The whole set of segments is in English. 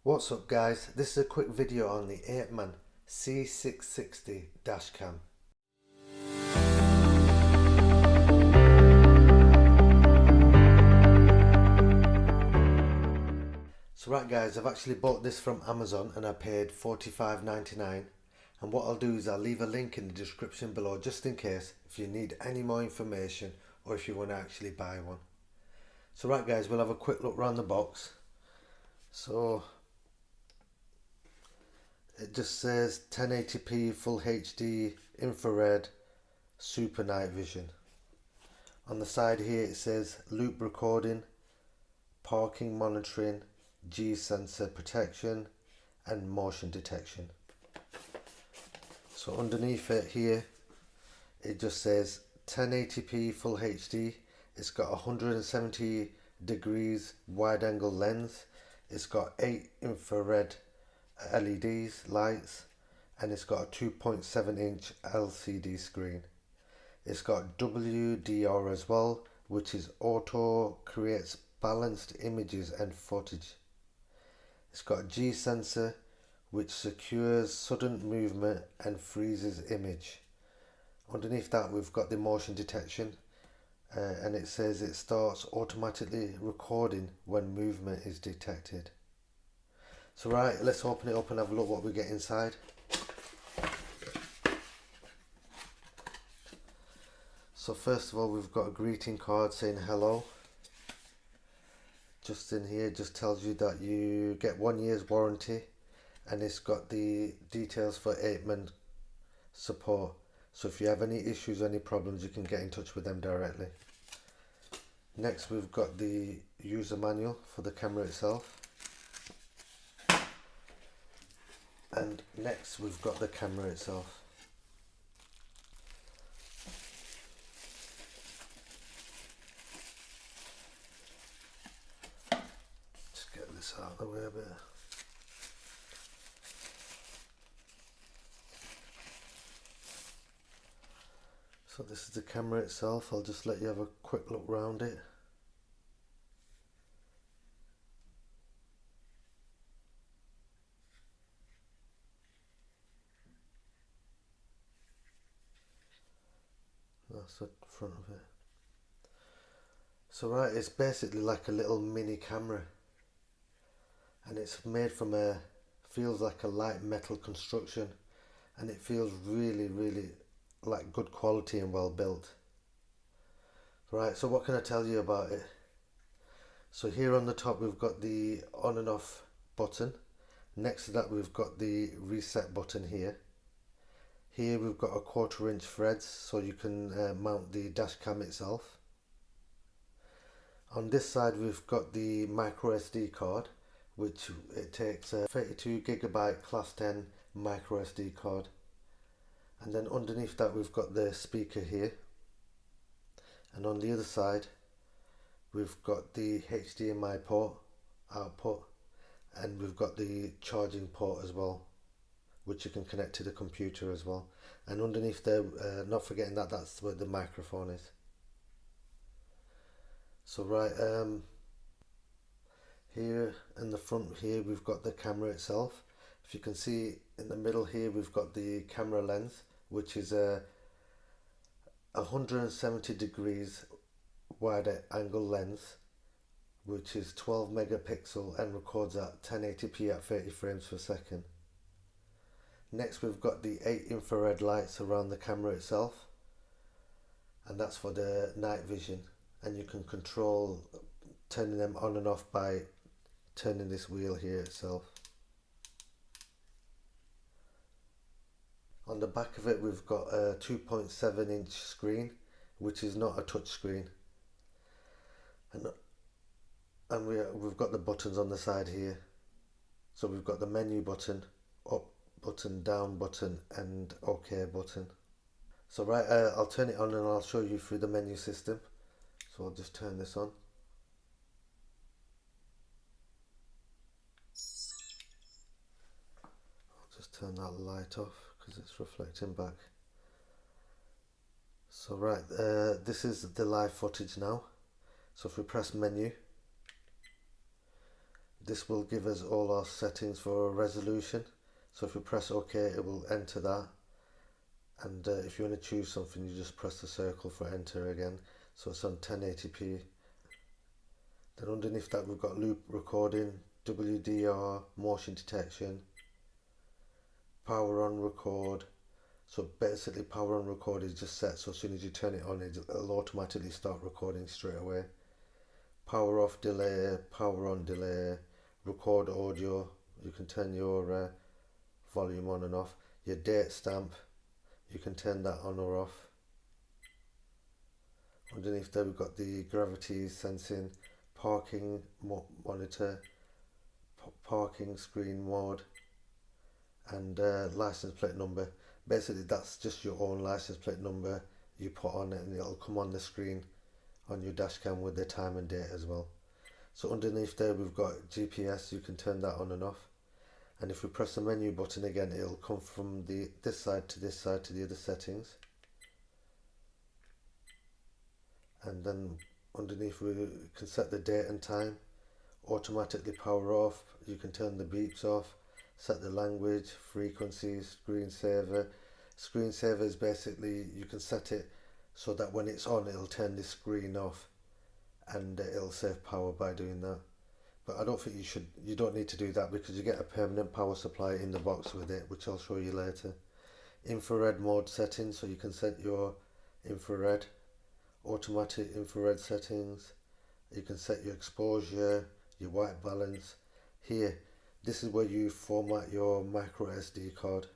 What's up guys, this is a quick video on the Apeman C660 dashcam. So right guys, I've actually bought this from Amazon and I paid $45.99, and what I'll do is I'll leave a link in the description below just in case if you need any more information or if you want to actually buy one. So right guys, we'll have a quick look around the box. So it just says 1080p Full HD infrared super night vision. On the side here it says loop recording, parking monitoring, G sensor protection and motion detection. So underneath it here it just says 1080p Full HD. It's got 170 degrees wide angle lens. It's got 8 infrared LEDs lights, and it's got a 2.7 inch LCD screen. It's got WDR as well, which is auto creates balanced images and footage. It's got a G sensor which secures sudden movement and freezes image. Underneath that we've got the motion detection, and it says it starts automatically recording when movement is detected. So right, let's open it up and have a look what we get inside. So first of all we've got a greeting card saying hello. Just in here just tells you that you get 1 year's warranty, and it's got the details for Apeman support. So if you have any issues or any problems you can get in touch with them directly. Next we've got the user manual for the camera itself. And next we've got the camera itself. Just get this out of the way a bit. So this is the camera itself. I'll just let you have a quick look around it. That's the front of it. So right, it's basically like a little mini camera, and it's made from feels like a light metal construction, and it feels really like good quality and well built. Right, so what can I tell you about it? So here on the top we've got the on and off button. Next to that we've got the reset button here. Here we've got a 1/4 inch threads so you can mount the dash cam itself. On this side we've got the micro SD card, which it takes a 32GB class 10 micro SD card. And then underneath that we've got the speaker here. And on the other side we've got the HDMI port output, and we've got the charging port as well, which you can connect to the computer as well. And underneath there, not forgetting that that's where the microphone is. So right, here in the front here we've got the camera itself. If you can see in the middle here we've got the camera lens, which is a 170 degrees wide angle lens, which is 12 megapixel and records at 1080p at 30 frames per second. Next we've got the 8 infrared lights around the camera itself, and that's for the night vision, and you can control turning them on and off by turning this wheel here itself. On the back of it we've got a 2.7 inch screen, which is not a touch screen, and we've got the buttons on the side here. So we've got the menu button, up button, down button and OK button. So right, I'll turn it on and I'll show you through the menu system. So I'll just turn this on. I'll just turn that light off because it's reflecting back. So right, this is the live footage now. So if we press menu, this will give us all our settings for resolution. So if you press OK, it will enter that. And if you want to choose something, you just press the circle for enter again. So it's on 1080p. Then underneath that we've got loop recording, WDR, motion detection, power on record. So basically power on record is just set, so as soon as you turn it on, it'll automatically start recording straight away. Power off delay, power on delay, record audio, you can turn your volume on and off. Your date stamp, you can turn that on or off. Underneath there we've got the gravity sensing, parking monitor, parking screen mode, and license plate number. Basically that's just your own license plate number you put on it, and it'll come on the screen on your dash cam with the time and date as well. So underneath there we've got GPS, you can turn that on and off. And if we press the menu button again, it'll come from this side to the other settings. And then underneath we can set the date and time, automatically power off, you can turn the beeps off, set the language, frequencies, screensaver. Screensaver is basically, you can set it so that when it's on it'll turn this screen off, and it'll save power by doing that. But I don't think you don't need to do that, because you get a permanent power supply in the box with it, which I'll show you later. Infrared mode settings, so you can set your infrared, automatic infrared settings. You can set your exposure, your white balance. Here, this is where you format your micro SD card.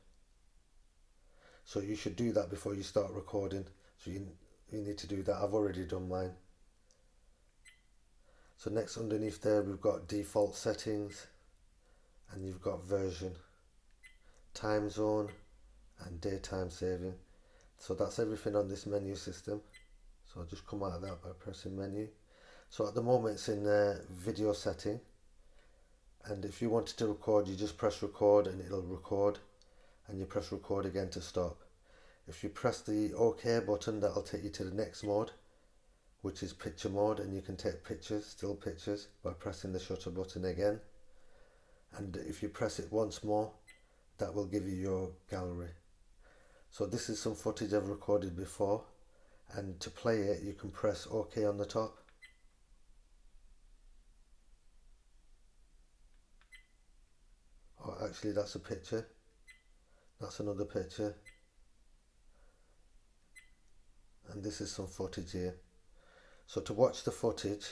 So you should do that before you start recording. So you need to do that. I've already done mine. So next underneath there we've got default settings, and you've got version, time zone, and daytime saving. So that's everything on this menu system. So I'll just come out of that by pressing menu. So at the moment it's in video setting, and if you wanted to record, you just press record and it'll record, and you press record again to stop. If you press the OK button, that'll take you to the next mode, which is picture mode, and you can take pictures, still pictures, by pressing the shutter button again. And if you press it once more, that will give you your gallery. So this is some footage I've recorded before, and to play it you can press OK on the top. Oh, actually that's a picture, that's another picture, and this is some footage here. So to watch the footage,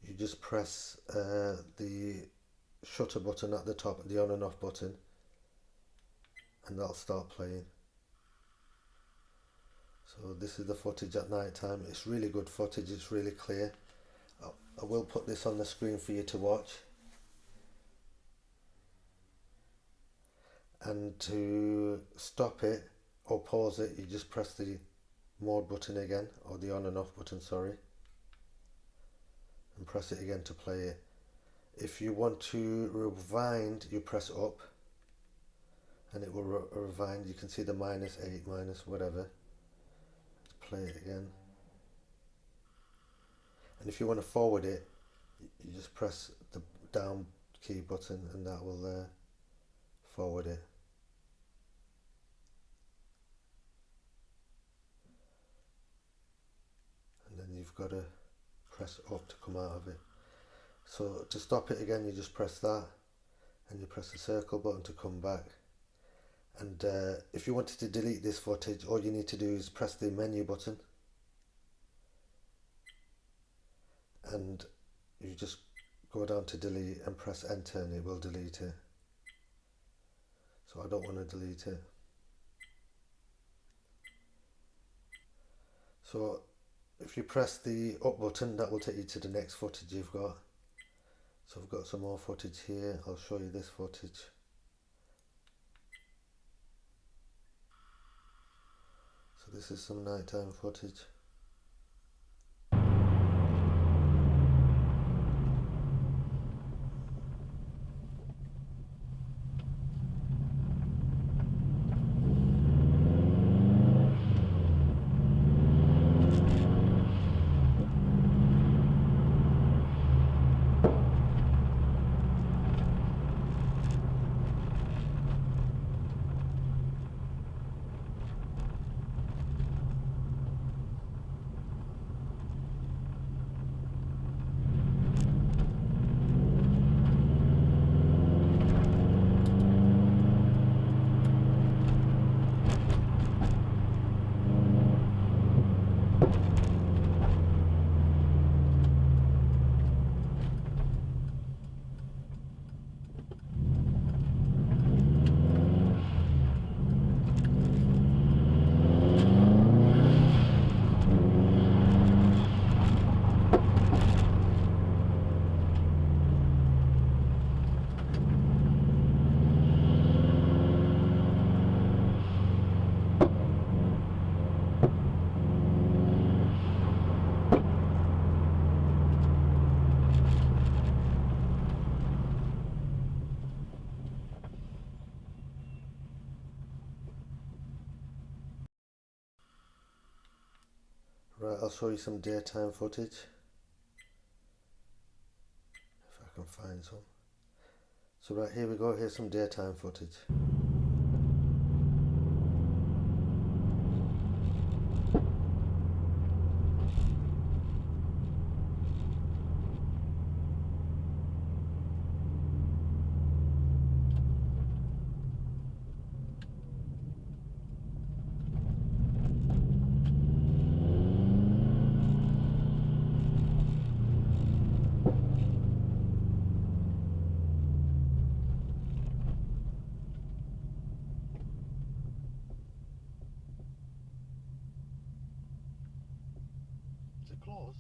you just press the shutter button at the top, the on and off button, and that'll start playing. So this is the footage at night time. It's really good footage, it's really clear. I will put this on the screen for you to watch. And to stop it or pause it, you just press the mode button again, or the on and off button, sorry, and press it again to play it. If you want to rewind, you press up and it will rewind. You can see the -8, minus whatever. Let's play it again. And if you want to forward it, you just press the down key button and that will forward it. And then you've got to press up to come out of it. So to stop it again, you just press that, and you press the circle button to come back. And if you wanted to delete this footage, all you need to do is press the menu button, and you just go down to delete and press enter, and it will delete it. So I don't want to delete it. So if you press the up button, that will take you to the next footage you've got. So I've got some more footage here. I'll show you this footage. So this is some nighttime footage. Right, I'll show you some daytime footage if I can find some. So right, here we go, here's some daytime footage. Is it closed?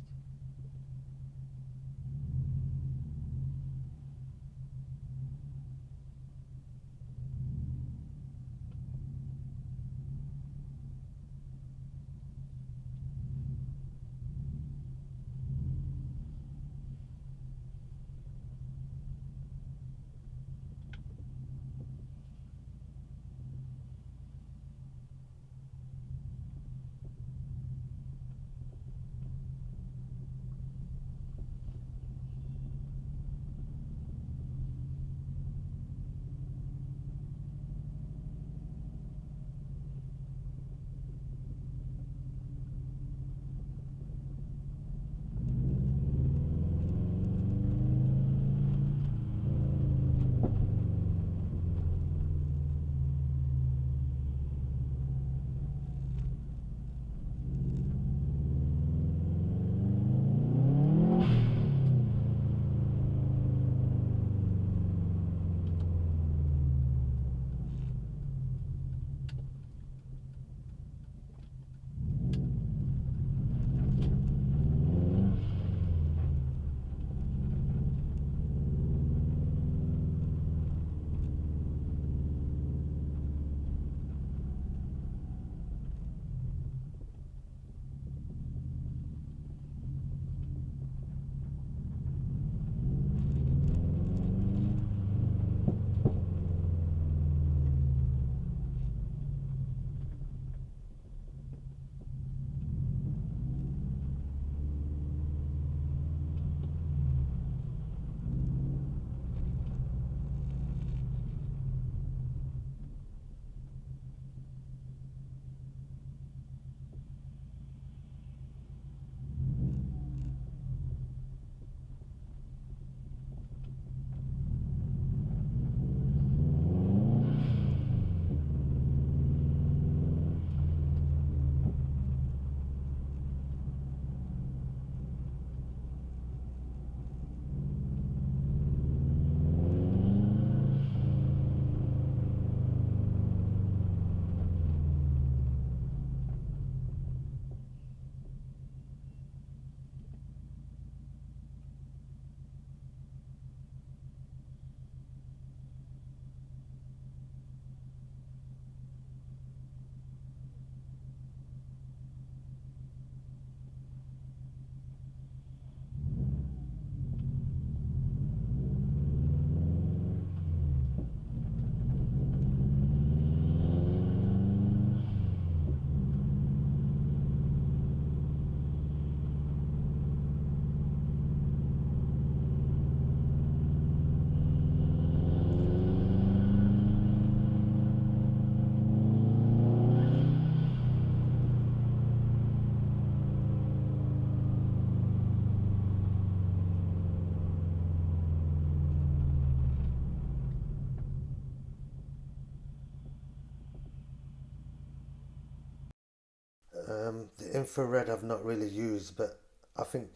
The infrared I've not really used, but I think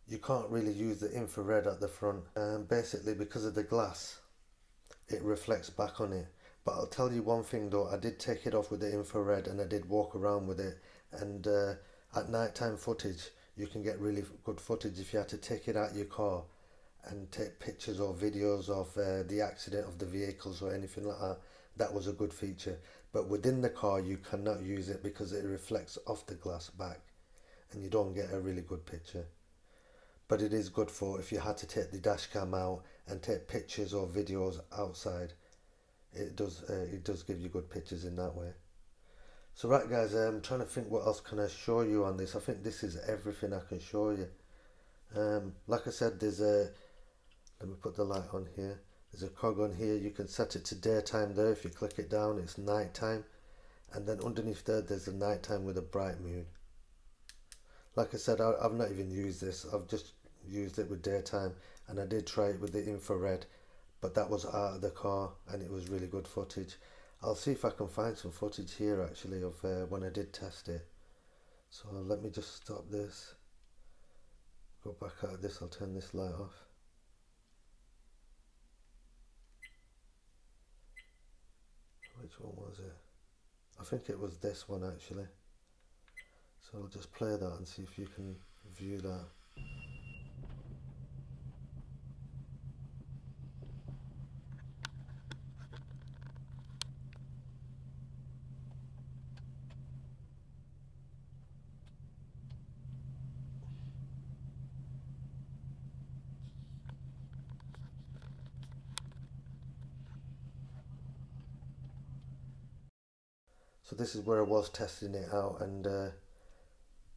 you can't really use the infrared at the front. Basically because of the glass, it reflects back on it. But I'll tell you one thing though, I did take it off with the infrared and I did walk around with it. And at nighttime footage, you can get really good footage if you had to take it out your car and take pictures or videos of the accident of the vehicles or anything like that. That was a good feature. But within the car, you cannot use it because it reflects off the glass back and you don't get a really good picture. But it is good for if you had to take the dash cam out and take pictures or videos outside. It does give you good pictures in that way. So right guys, I'm trying to think what else can I show you on this. I think this is everything I can show you. Like I said, let me put the light on here. There's a cog on here. You can set it to daytime there. If you click it down, it's nighttime. And then underneath there's a nighttime with a bright moon. Like I said, I've not even used this. I've just used it with daytime, and I did try it with the infrared, but that was out of the car and it was really good footage. I'll see if I can find some footage here actually of when I did test it. So let me just stop this, go back out of this. I'll turn this light off. Which one was it? I think it was this one actually. So I'll just play that and see if you can view that. So this is where I was testing it out, and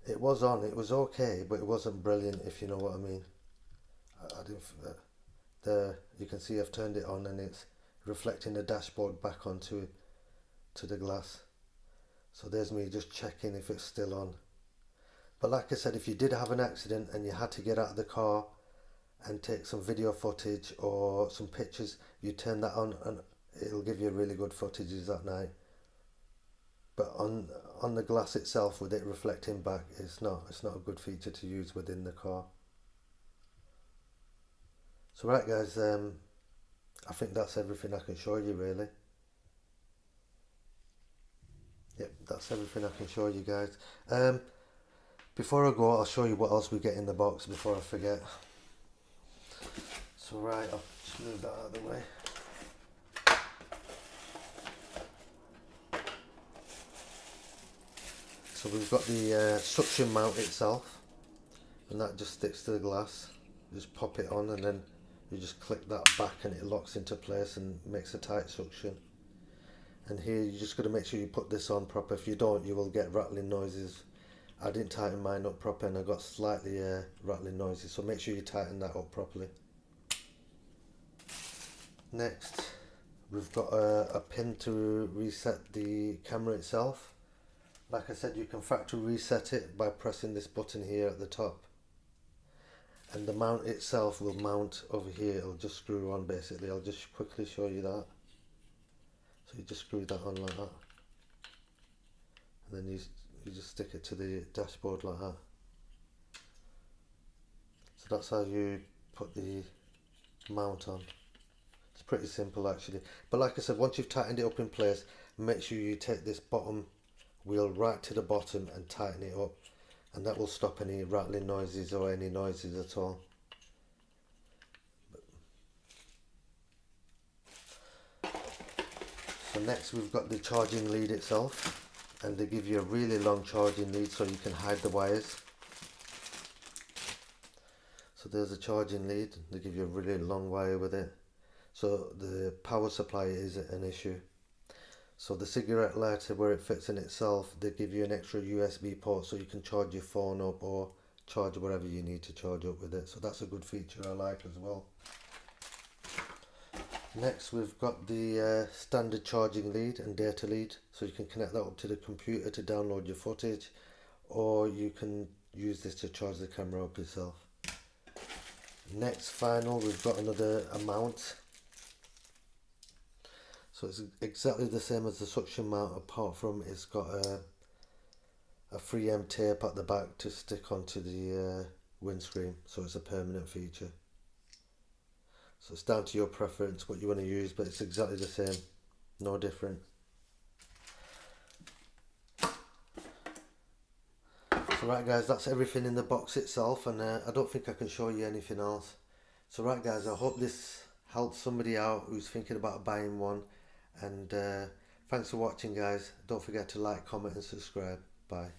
it was on. It was okay, but it wasn't brilliant, if you know what I mean. I didn't. You can see I've turned it on, and it's reflecting the dashboard back onto to the glass. So there's me just checking if it's still on. But like I said, if you did have an accident and you had to get out of the car and take some video footage or some pictures, you turn that on and it'll give you really good footages that night. But on the glass itself, with it reflecting back, it's not a good feature to use within the car. So right guys, I think that's everything I can show you really. Yep, that's everything I can show you guys. Before I go, I'll show you what else we get in the box before I forget. So right, I'll just move that out of the way. So we've got the suction mount itself, and that just sticks to the glass. Just pop it on and then you just click that back and it locks into place and makes a tight suction. And here you just got to make sure you put this on proper. If you don't, you will get rattling noises. I didn't tighten mine up proper and I got slightly rattling noises, so make sure you tighten that up properly. Next, we've got a pin to reset the camera itself. Like I said, you can factory reset it by pressing this button here at the top. And the mount itself will mount over here. It'll just screw on basically. I'll just quickly show you that. So you just screw that on like that. And then you just stick it to the dashboard like that. So that's how you put the mount on. It's pretty simple actually. But like I said, once you've tightened it up in place, make sure you take this bottom wheel right to the bottom and tighten it up, and that will stop any rattling noises or any noises at all. So next we've got the charging lead itself, and they give you a really long charging lead so you can hide the wires. So there's a charging lead, they give you a really long wire with it, so the power supply isn't an issue. So the cigarette lighter, where it fits in itself, they give you an extra USB port so you can charge your phone up or charge whatever you need to charge up with it. So that's a good feature I like as well. Next we've got the standard charging lead and data lead, so you can connect that up to the computer to download your footage, or you can use this to charge the camera up yourself. Next, final, we've got another mount. So it's exactly the same as the suction mount, apart from it's got a 3M tape at the back to stick onto the windscreen, so it's a permanent feature. So it's down to your preference what you want to use, but it's exactly the same, no different. So right guys, that's everything in the box itself, and I don't think I can show you anything else. So right guys, I hope this helps somebody out who's thinking about buying one. And thanks for watching guys. Don't forget to like, comment and subscribe. Bye.